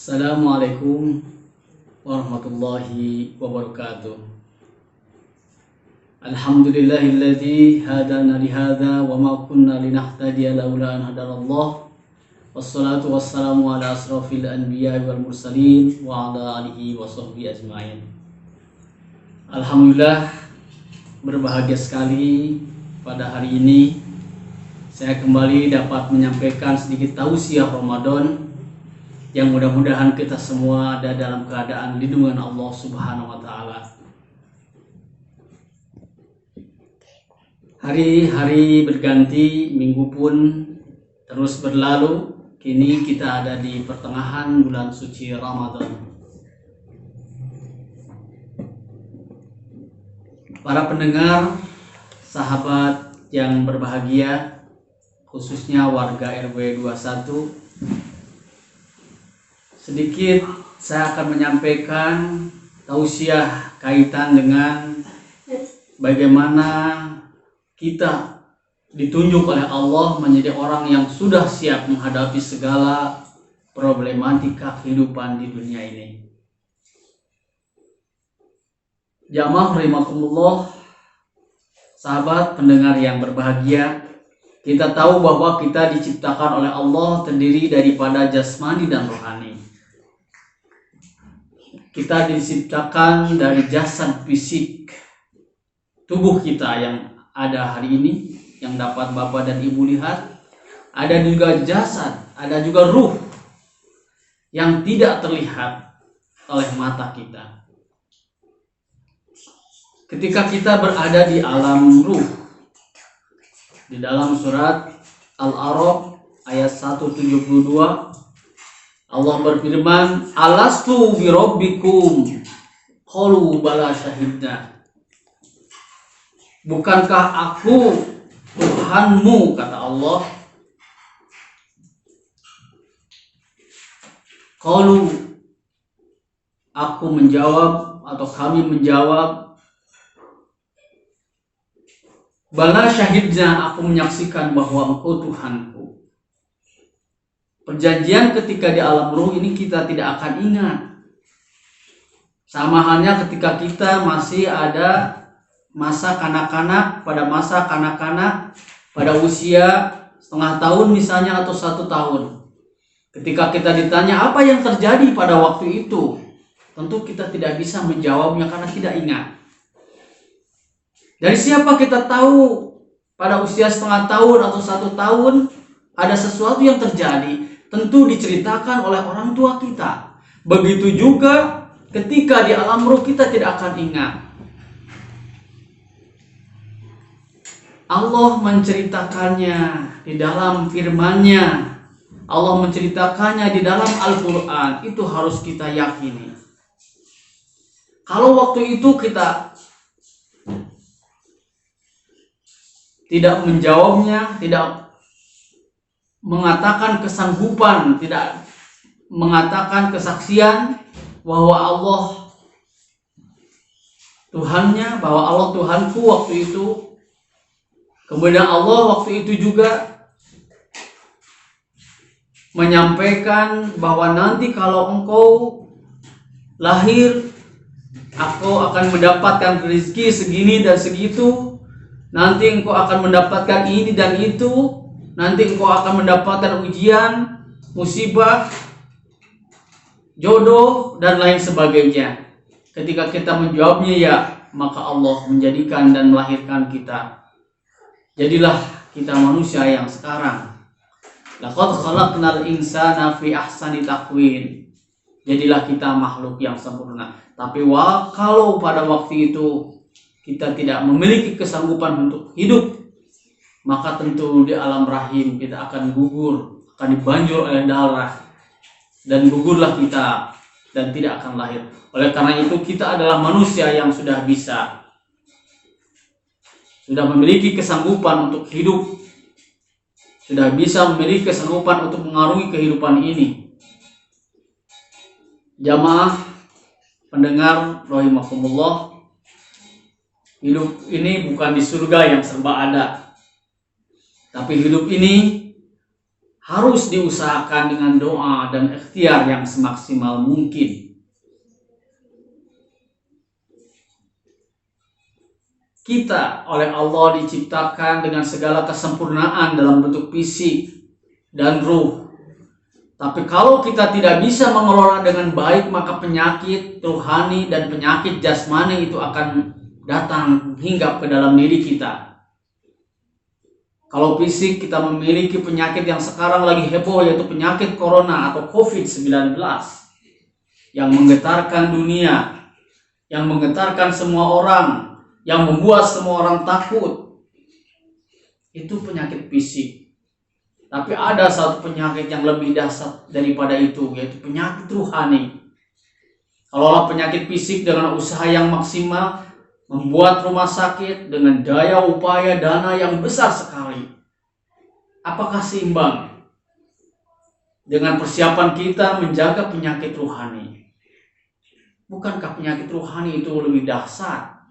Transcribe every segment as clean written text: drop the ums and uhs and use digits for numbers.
Assalamualaikum warahmatullahi wabarakatuh. Alhamdulillahilladzi hadana lihadza wa ma kunna linahtadiya laula an hadanallah. Wassalatu wassalamu ala asrofil anbiya wal mursalin wa ala alihi wa sahbihi ajmain. Alhamdulillah, berbahagia sekali pada hari ini saya kembali dapat menyampaikan sedikit tausiah Ramadan yang mudah-mudahan kita semua ada dalam keadaan lindungan Allah Subhanahu wa taala. Hari-hari berganti, minggu pun terus berlalu. Kini kita ada di pertengahan bulan suci Ramadan. Para pendengar, sahabat yang berbahagia, khususnya warga RW 21, sedikit saya akan menyampaikan tausiah kaitan dengan bagaimana kita ditunjuk oleh Allah menjadi orang yang sudah siap menghadapi segala problematika kehidupan di dunia ini. Jamaah rahimakumullah, sahabat pendengar yang berbahagia, kita tahu bahwa kita diciptakan oleh Allah terdiri daripada jasmani dan rohani. Kita diciptakan dari jasad fisik tubuh kita yang ada hari ini, yang dapat Bapak dan Ibu lihat. Ada juga jasad, ada juga ruh yang tidak terlihat oleh mata kita. Ketika kita berada di alam ruh, di dalam surat Al-A'raf ayat 172, Allah berfirman, "Alastu birabbikum? Qalu bala syahidna." Bukankah aku Tuhanmu, kata Allah. Qalu, aku menjawab atau kami menjawab, bala syahidna, aku menyaksikan bahwa engkau Tuhanku. Perjanjian ketika di alam ruh ini kita tidak akan ingat. Sama halnya ketika kita masih ada masa kanak-kanak, pada usia setengah tahun misalnya atau 1 tahun. Ketika kita ditanya apa yang terjadi pada waktu itu, tentu kita tidak bisa menjawabnya karena tidak ingat. Dari siapa kita tahu pada usia setengah tahun atau 1 tahun ada sesuatu yang terjadi? Tentu diceritakan oleh orang tua kita. Begitu juga ketika di alam ruh kita tidak akan ingat. Allah menceritakannya di dalam firman-Nya. Allah menceritakannya di dalam Al-Quran. Itu harus kita yakini. Kalau waktu itu kita tidak menjawabnya, tidak mengatakan kesanggupan, tidak mengatakan kesaksian bahwa Allah Tuhannya, bahwa Allah Tuhanku waktu itu. Kemudian Allah waktu itu juga menyampaikan bahwa nanti kalau engkau lahir, aku akan mendapatkan rezeki segini dan segitu. Nanti engkau akan mendapatkan ini dan itu. Nanti engkau akan mendapatkan ujian, musibah, jodoh, dan lain sebagainya. Ketika kita menjawabnya ya, maka Allah menjadikan dan melahirkan kita. Jadilah kita manusia yang sekarang. Laqad khalaqnal insana fi ahsani taqwim. Jadilah kita makhluk yang sempurna. Tapi kalau pada waktu itu kita tidak memiliki kesanggupan untuk hidup, maka tentu di alam rahim kita akan gugur, akan dibanjur oleh darah, dan gugurlah kita dan tidak akan lahir. Oleh karena itu kita adalah manusia yang sudah memiliki kesanggupan untuk hidup, sudah bisa memiliki kesanggupan untuk mengarungi kehidupan ini. Jamaah pendengar rahimakumullah, hidup ini bukan di surga yang serba ada. Tapi hidup ini harus diusahakan dengan doa dan ikhtiar yang semaksimal mungkin. Kita oleh Allah diciptakan dengan segala kesempurnaan dalam bentuk fisik dan ruh. Tapi kalau kita tidak bisa mengelola dengan baik, maka penyakit rohani dan penyakit jasmani itu akan datang hingga ke dalam diri kita. Kalau fisik, kita memiliki penyakit yang sekarang lagi heboh, yaitu penyakit corona atau COVID-19 yang menggetarkan dunia, yang menggetarkan semua orang, yang membuat semua orang takut. Itu penyakit fisik. Tapi ada satu penyakit yang lebih dahsyat daripada itu, yaitu penyakit rohani. Kalaulah penyakit fisik dengan usaha yang maksimal, membuat rumah sakit dengan daya upaya dana yang besar sekali, apakah seimbang dengan persiapan kita menjaga penyakit rohani? Bukankah penyakit rohani itu lebih dahsyat?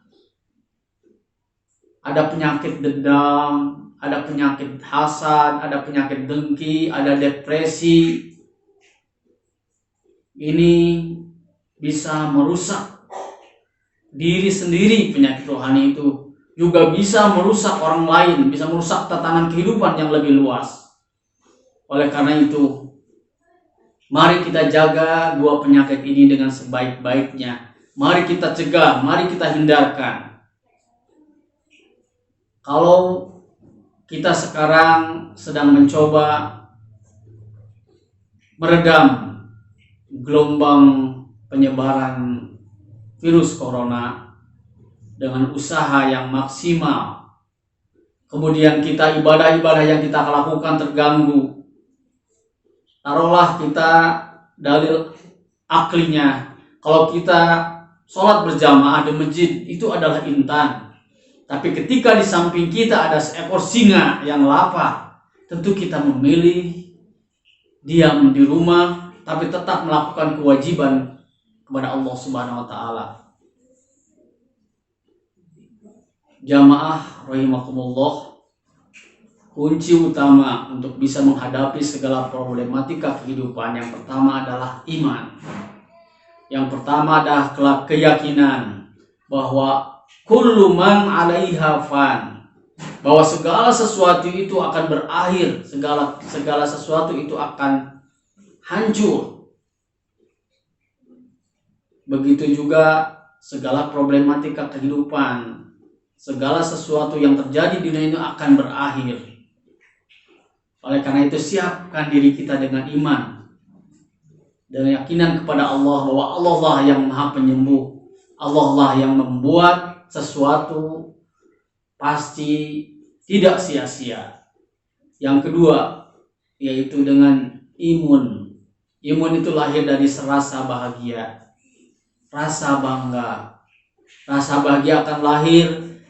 Ada penyakit dendam, ada penyakit hasad, ada penyakit dengki, ada depresi. Ini bisa merusak diri sendiri. Penyakit rohani itu juga bisa merusak orang lain, bisa merusak tatanan kehidupan yang lebih luas. Oleh karena itu, mari kita jaga dua penyakit ini dengan sebaik-baiknya. Mari kita cegah, mari kita hindarkan. Kalau kita sekarang sedang mencoba meredam gelombang penyebaran virus corona dengan usaha yang maksimal, kemudian kita ibadah-ibadah yang kita lakukan terganggu. Taruhlah kita dalil aklinya, kalau kita sholat berjamaah di masjid itu adalah intan. Tapi ketika di samping kita ada seekor singa yang lapar, tentu kita memilih diam di rumah, tapi tetap melakukan kewajiban kepada Allah Subhanahu wa Ta'ala. Jamaah rahimakumullah, kunci utama untuk bisa menghadapi segala problematika kehidupan yang pertama adalah iman. Yang pertama adalah keyakinan bahwa kullu man 'alaiha fan, bahwa segala sesuatu itu akan berakhir, segala sesuatu itu akan hancur. Begitu juga segala problematika kehidupan, segala sesuatu yang terjadi di dunia ini akan berakhir. Oleh karena itu, siapkan diri kita dengan iman dan keyakinan kepada Allah bahwa Allah lah yang Maha Penyembuh, Allah lah yang membuat sesuatu pasti tidak sia-sia. Yang kedua, yaitu dengan imun. Imun itu lahir dari rasa bahagia, rasa bangga. Rasa bahagia akan lahir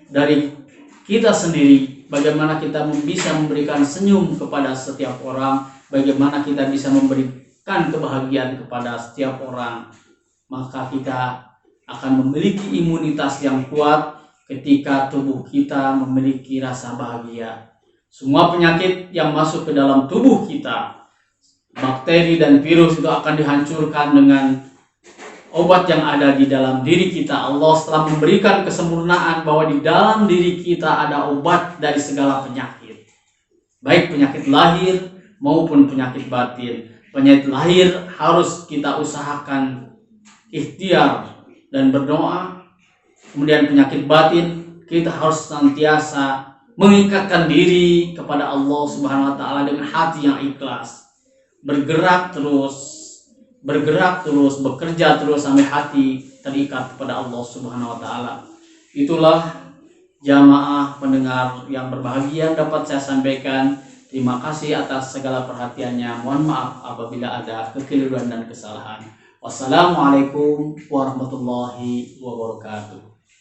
dari kita sendiri. Bagaimana kita bisa memberikan senyum kepada setiap orang, bagaimana kita bisa memberikan kebahagiaan kepada setiap orang, maka kita akan memiliki imunitas yang kuat ketika tubuh kita memiliki rasa bahagia. Semua penyakit yang masuk ke dalam tubuh kita, bakteri dan virus, itu akan dihancurkan dengan obat yang ada di dalam diri kita. Allah telah memberikan kesempurnaan bahwa di dalam diri kita ada obat dari segala penyakit, baik penyakit lahir maupun penyakit batin. Penyakit lahir harus kita usahakan ikhtiar dan berdoa. Kemudian penyakit batin, kita harus senantiasa mengikatkan diri kepada Allah Subhanahu wa Ta'ala dengan hati yang ikhlas, bergerak terus, bekerja terus sampai hati terikat kepada Allah Subhanahu wa Ta'ala. Itulah jamaah pendengar yang berbahagia dapat saya sampaikan. Terima kasih atas segala perhatiannya. Mohon maaf apabila ada kekeliruan dan kesalahan. Wassalamualaikum warahmatullahi wabarakatuh.